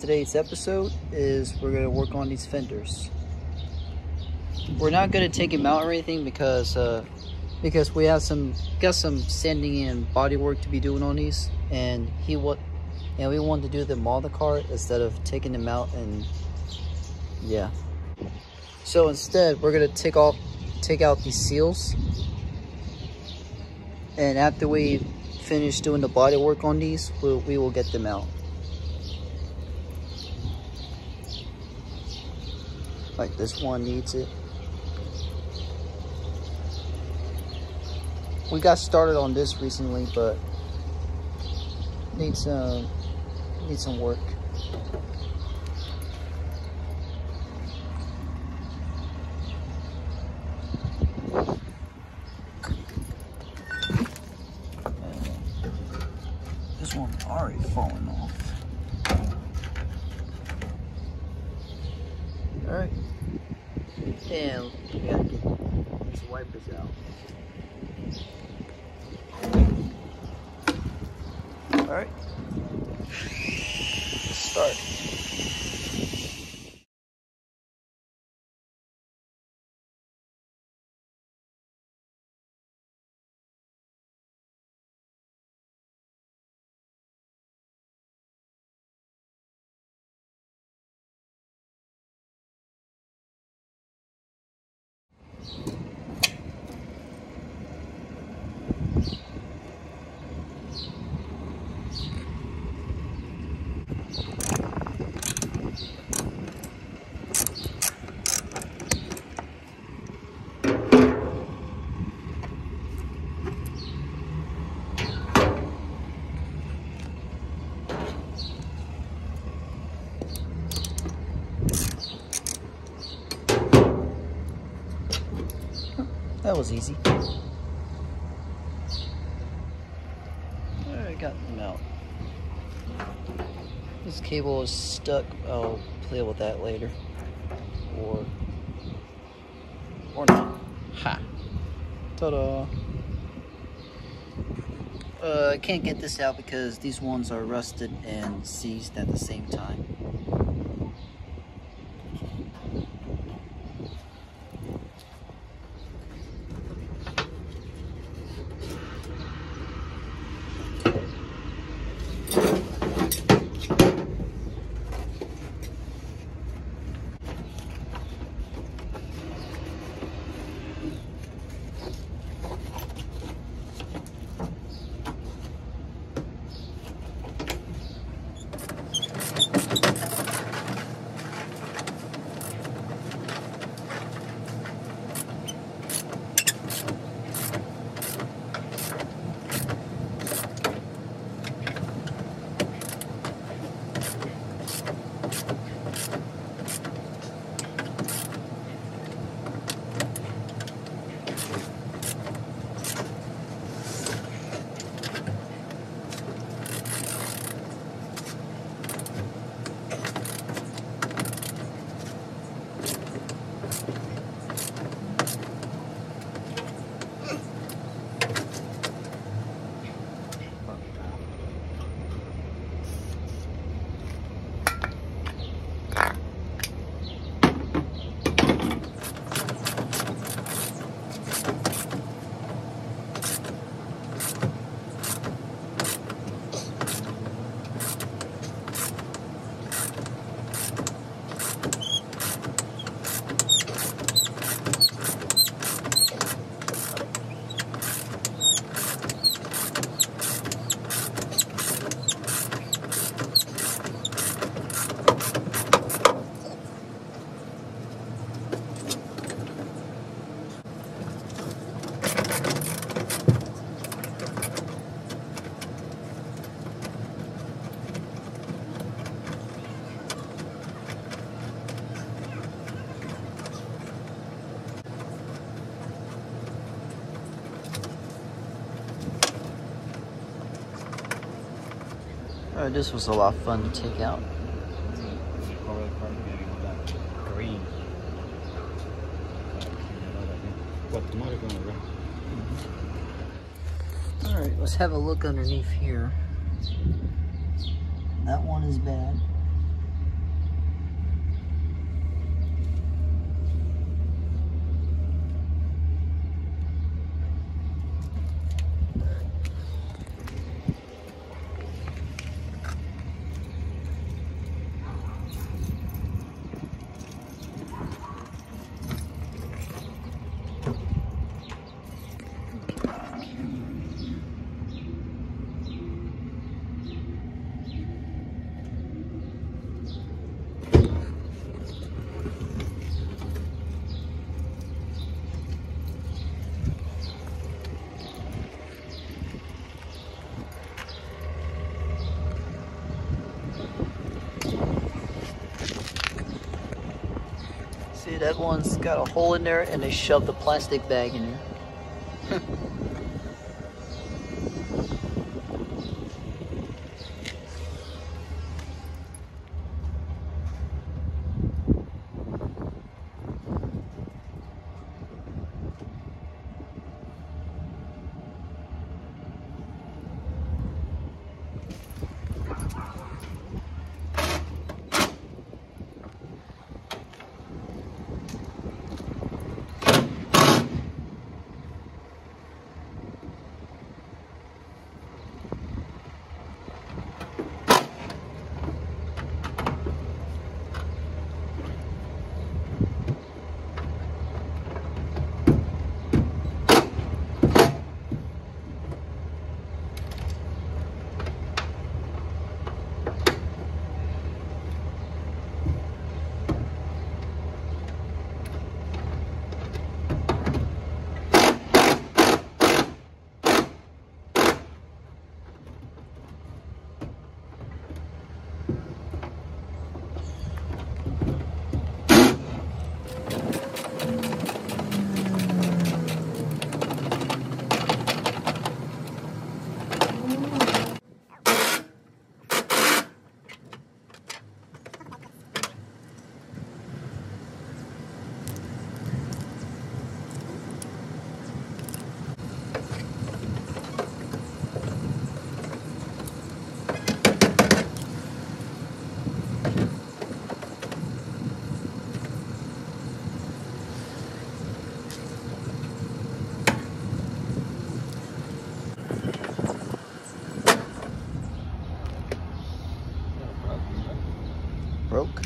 today's episode is we're going to work on these fenders. We're not going to take them out or anything because we have got some sanding and body work to be doing on these, and we want to do them all the car instead of taking them out. And yeah, so instead we're going to take out these seals, and after we finish doing the body work on these, we will get them out. Like this one needs it. We got started on this recently, but needs some work. This one's already falling off. All right, and we gotta get these wipers out. All right, let's start. That was easy. Alright, got them out. This cable is stuck. I'll play with that later. Or not. Ha! Ta-da! I can't get this out because these ones are rusted and seized at the same time. This was a lot of fun to take out. Green. Alright, let's have a look underneath here. That one is bad. that one's got a hole in there and they shoved a plastic bag in there. Broke.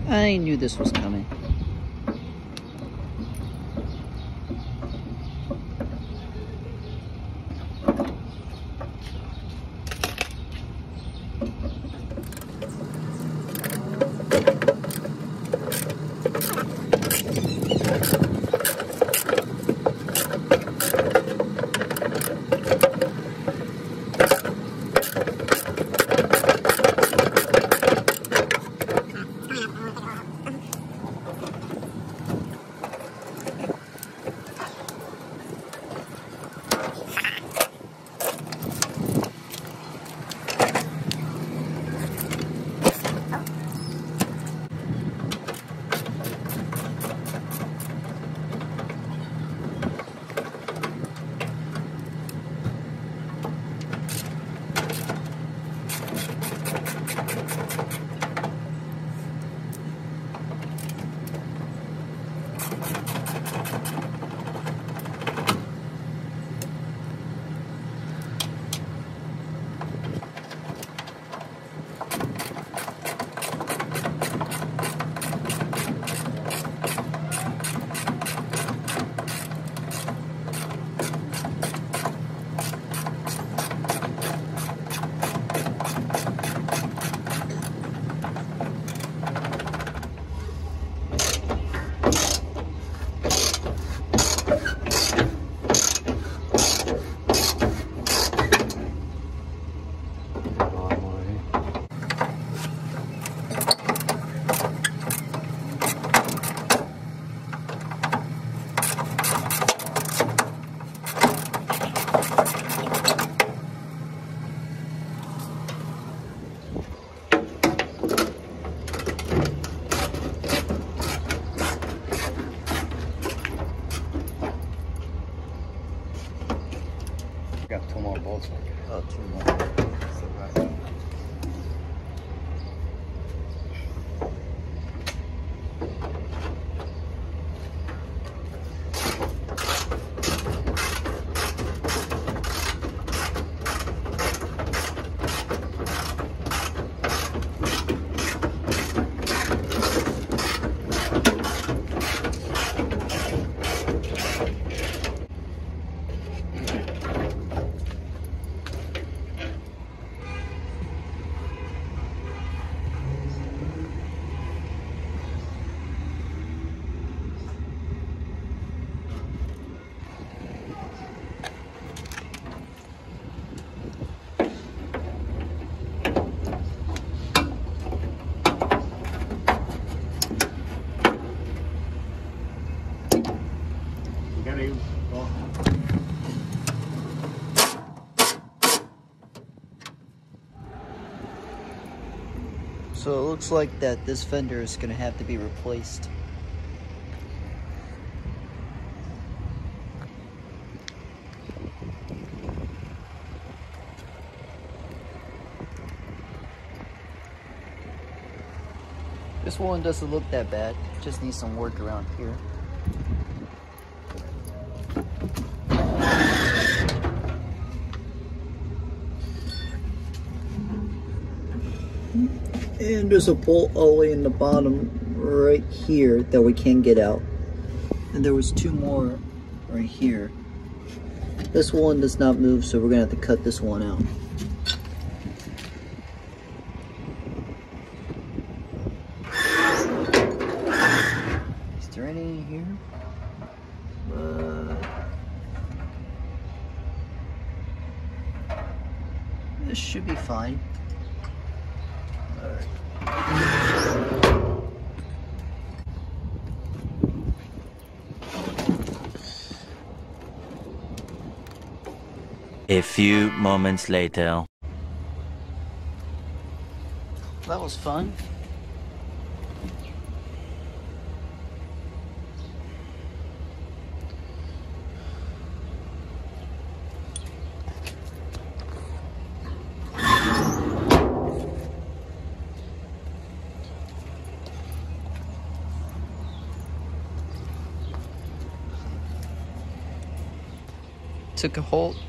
I knew this was coming. Got two more bolts. Oh, two more. So it looks like that this fender is gonna have to be replaced. This one doesn't look that bad, just needs some work around here. And there's a bolt all the way in the bottom right here that we can get out. And there was two more right here. This one does not move, so we're gonna have to cut this one out. Is there any in here? This should be fine. Alright. A few moments later. That was fun.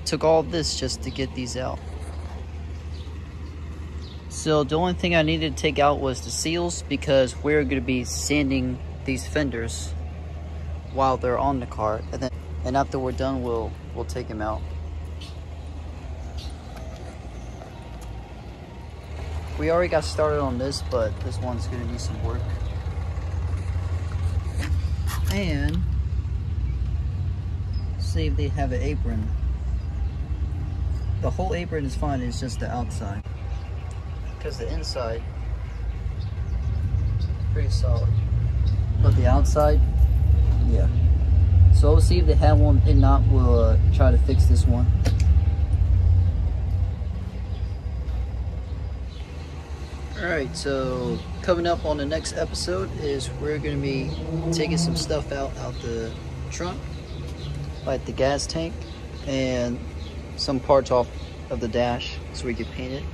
Took all this just to get these out. So the only thing I needed to take out was the seals, because we're going to be sanding these fenders while they're on the car, and after we're done, we'll take them out. We already got started on this, but this one's going to need some work. And see if they have an apron. The whole apron is fine, it's just the outside, because the inside is pretty solid, but the outside, yeah. So we'll see if they have one. If not, we'll try to fix this one. Alright, so coming up on the next episode is we're going to be taking some stuff out the trunk, like the gas tank, and some parts off of the dash so we can paint it.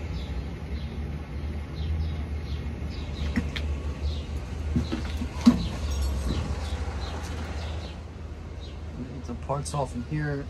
Get some parts off in here